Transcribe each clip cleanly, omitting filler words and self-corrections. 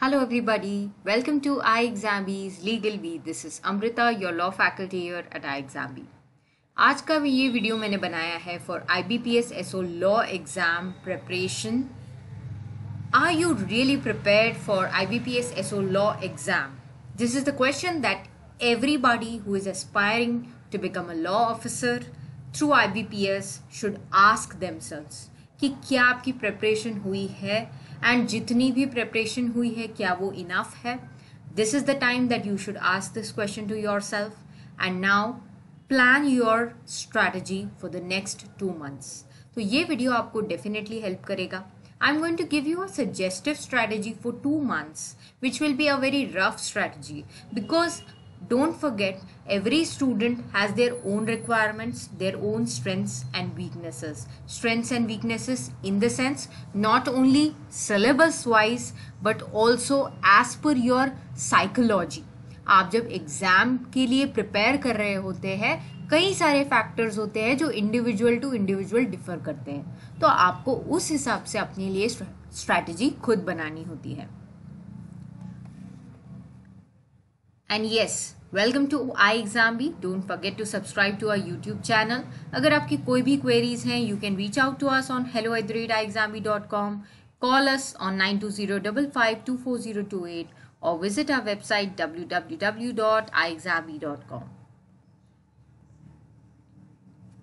Hello everybody, welcome to iExamB's Legal Beat. This is Amrita, your law faculty here at iExamB. आज का ये video मैंने बनाया है for IBPS SO Law Exam Preparation. Are you really prepared for IBPS SO Law Exam? This is the question that everybody who is aspiring to become a law officer through IBPS should ask themselves कि क्या आपकी preparation हुई है and जितनी भी preparation हुई है क्या वो इनफ है. This is the time that you should ask this question to yourself and now plan your strategy for the next 2 months. तो ये वीडियो आपको डेफिनेटली हेल्प करेगा. I am going to give you a suggestive strategy for 2 months which will be a very rough strategy because don't forget every student has their own requirements, their own strengths and weaknesses in the sense not only syllabus wise but also as per your psychology. आप जब exam के लिए prepare कर रहे होते हैं कई सारे फैक्टर्स होते हैं जो इंडिविजुअल टू इंडिविजुअल डिफर करते हैं, तो आपको उस हिसाब से अपने लिए स्ट्रैटेजी खुद बनानी होती है. And yes, welcome to iExamB. Don't forget to subscribe to our YouTube channel. अगर आपकी कोई भी queries हैं, you can reach out to us on hello@iexamb.com. Call us on 9205524028 or visit our website www.iexamb.com.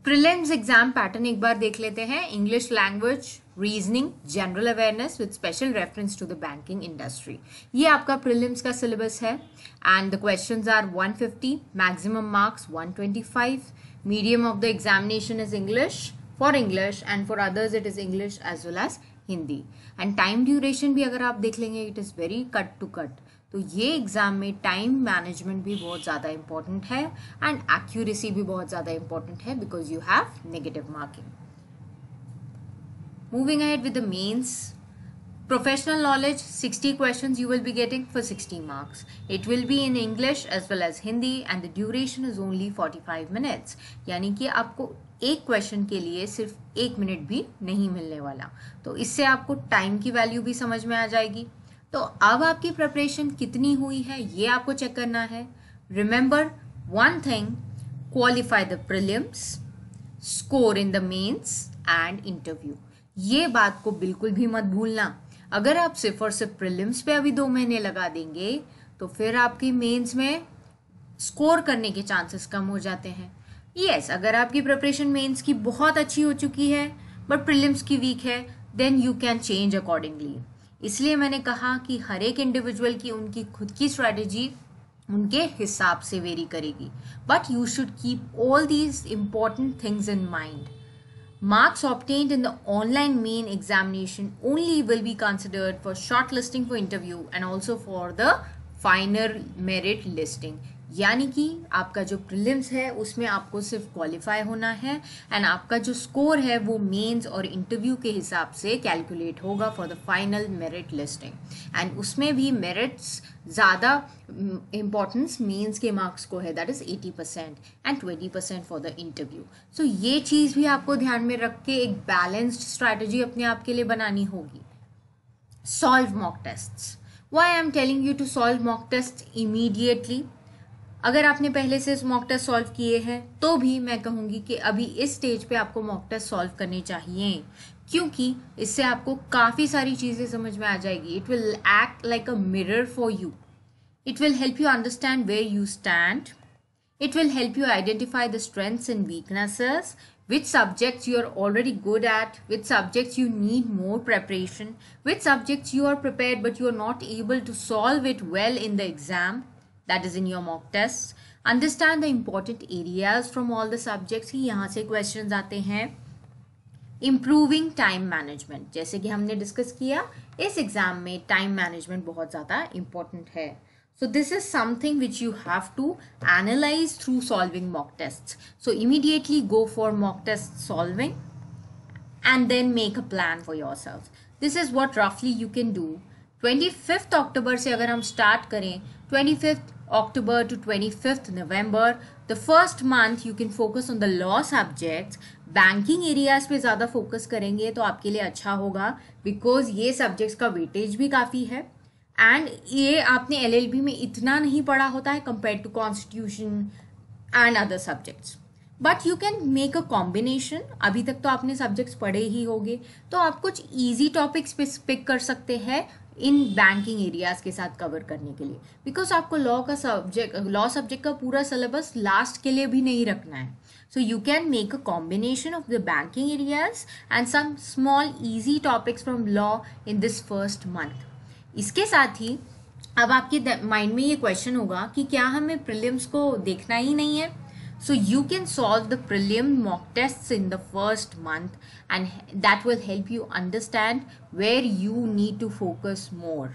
Prelims exam pattern एक बार देख लेते हैं. English language, reasoning, general awareness with special reference to the banking industry. ये आपका prelims का syllabus है and the questions are 150, maximum marks 125. Medium of the examination is English for English and for others it is English as well as Hindi. And time duration भी अगर आप देख लेंगे it is very cut to cut. तो ये exam में time management भी बहुत ज़्यादा इंपॉर्टेंट है एंड एक्यूरेसी भी बहुत ज़्यादा इंपॉर्टेंट है because you have negative marking. Moving ahead with the mains. Professional knowledge, 60 questions you will be getting for 60 marks. It will be in English as well as Hindi and the duration is only 45 minutes. यानी कि आपको एक question के लिए सिर्फ 1 minute भी नहीं मिलने वाला. तो इससे आपको टाइम की वैल्यू भी समझ में आ जाएगी. तो अब आपकी प्रिपरेशन कितनी हुई है ये आपको चेक करना है. Remember one thing, qualify the prelims, score in the mains and interview. ये बात को बिल्कुल भी मत भूलना. अगर आप सिर्फ और सिर्फ प्रीलिम्स पे अभी 2 महीने लगा देंगे तो फिर आपकी मेंस में स्कोर करने के चांसेस कम हो जाते हैं. यस, अगर आपकी प्रिपरेशन मेंस की बहुत अच्छी हो चुकी है बट प्रीलिम्स की वीक है then you can change accordingly. इसलिए मैंने कहा कि हर एक इंडिविजुअल की उनकी खुद की स्ट्रैटेजी उनके हिसाब से वेरी करेगी. But you should keep all these important things in mind. Marks obtained in the online main examination only will be considered for shortlisting for interview and also for the final merit listing. यानी कि आपका जो prelims है उसमें आपको सिर्फ qualify होना है एंड आपका जो स्कोर है वो मेंस और इंटरव्यू के हिसाब से कैलकुलेट होगा for the final merit listing. And उसमें भी मेरिट्स ज़्यादा इम्पॉर्टेंस मेंस के मार्क्स को है, that is 80% and 20% for the interview. So ये चीज़ भी आपको ध्यान में रख के एक बैलेंस्ड स्ट्रैटेजी अपने आप के लिए बनानी होगी. Solve mock tests. Why I am telling you to solve mock test immediately. अगर आपने पहले से मॉक टेस्ट सॉल्व किए हैं तो भी मैं कहूँगी कि अभी इस स्टेज पे आपको मॉक टेस्ट सॉल्व करने चाहिए क्योंकि इससे आपको काफ़ी सारी चीज़ें समझ में आ जाएगी. It will act like a mirror for you. It will help you understand where you stand. It will help you identify the strengths and weaknesses. Which subjects you are already good at, which subjects you need more preparation, which subjects you are prepared but you are not able to solve it well in the exam. That is in your mock tests. Understand the important areas from all the subjects. ही यहाँ से questions आते हैं. Improving time management. जैसे कि हमने discuss किया इस exam में टाइम मैनेजमेंट बहुत ज़्यादा important है. So this is something which you have to analyze through solving mock tests. So immediately go for mock test solving and then make a plan for yourself. This is what roughly you can do. 25th October से अगर हम start करें 25th October to 25th November, the first month you can focus on the law subjects. Banking areas पे ज़्यादा focus करेंगे तो आपके लिए अच्छा होगा बिकॉज ये सब्जेक्ट्स का वेटेज भी काफ़ी है एंड ये आपने एलएलबी में इतना नहीं पढ़ा होता है compare to constitution and other subjects, but you can make a combination. अभी तक तो आपने सब्जेक्ट्स पढ़े ही होंगे, तो आप कुछ इजी टॉपिक्स पिक कर सकते हैं इन बैंकिंग एरियाज के साथ कवर करने के लिए, बिकॉज आपको लॉ सब्जेक्ट का पूरा सिलेबस लास्ट के लिए भी नहीं रखना है। So you can make a combination of the banking areas and some small easy topics from law in this first month. इसके साथ ही अब आपके माइंड में ये क्वेश्चन होगा कि क्या हमें प्रीलिम्स को देखना ही नहीं है? So you can solve the prelim mock tests in the first month, and that will help you understand where you need to focus more.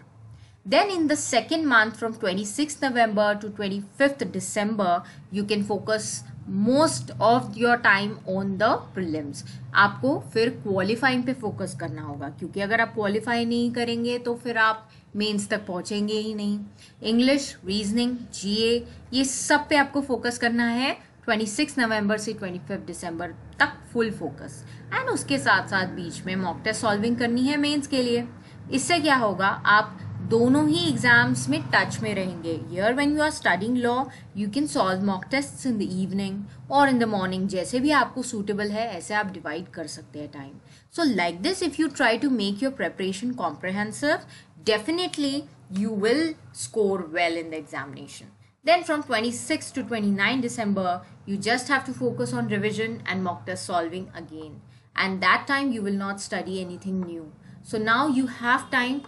Then in the second month from 26th November to 25th December, you can focus most of your time on the prelims. आपको फिर qualifying पे focus करना होगा, क्योंकि अगर आप qualify नहीं करेंगे तो फिर आप मेंस तक पहुंचेंगे ही नहीं। इंग्लिश, रीजनिंग, जीए, ये सब पे आपको फोकस करना है 26 नवंबर से 25 दिसंबर तक फुल फोकस, एंड उसके साथ साथ बीच में मॉक टेस्ट सॉल्विंग करनी है मेंस के लिए। इससे क्या होगा, आप दोनों ही एग्जाम्स में टच में रहेंगे। Here when you are studying law you can solve mock tests in the evening और इन द मॉर्निंग, जैसे भी आपको सूटेबल है ऐसे आप डिवाइड कर सकते हैं time. So like this if you try to make your preparation comprehensive, definitely you will score well in the examination. Then from 26 to 29 December, you just have to focus on revision and mock test solving again. And that time you will not study anything new. So now you have time.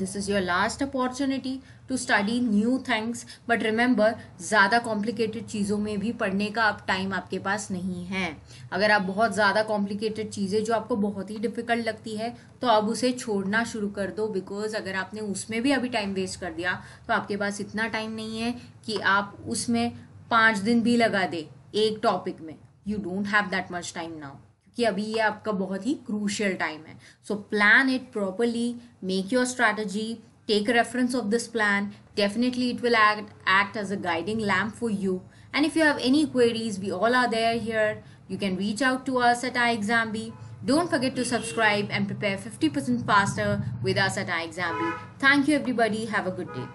This is your last opportunity to study new things. But remember, ज़्यादा complicated चीज़ों में भी पढ़ने का अब time आपके पास नहीं है। अगर आप बहुत ज़्यादा complicated चीज़ें जो आपको बहुत ही डिफिकल्ट लगती है तो अब उसे छोड़ना शुरू कर दो, बिकॉज अगर आपने उसमें भी अभी टाइम वेस्ट कर दिया तो आपके पास इतना टाइम नहीं है कि आप उसमें 5 दिन भी लगा दे एक टॉपिक में। You don't have that much time now, कि अभी ये आपका बहुत ही क्रूशियल टाइम है। So plan it properly, make your strategy, take reference of this plan. Definitely it will act as a guiding lamp for you. And if you have any queries, we all are there here. You can reach out to us at iExamBee. Don't forget to subscribe and prepare 50% faster with us at iExamBee. Thank you everybody. Have a good day.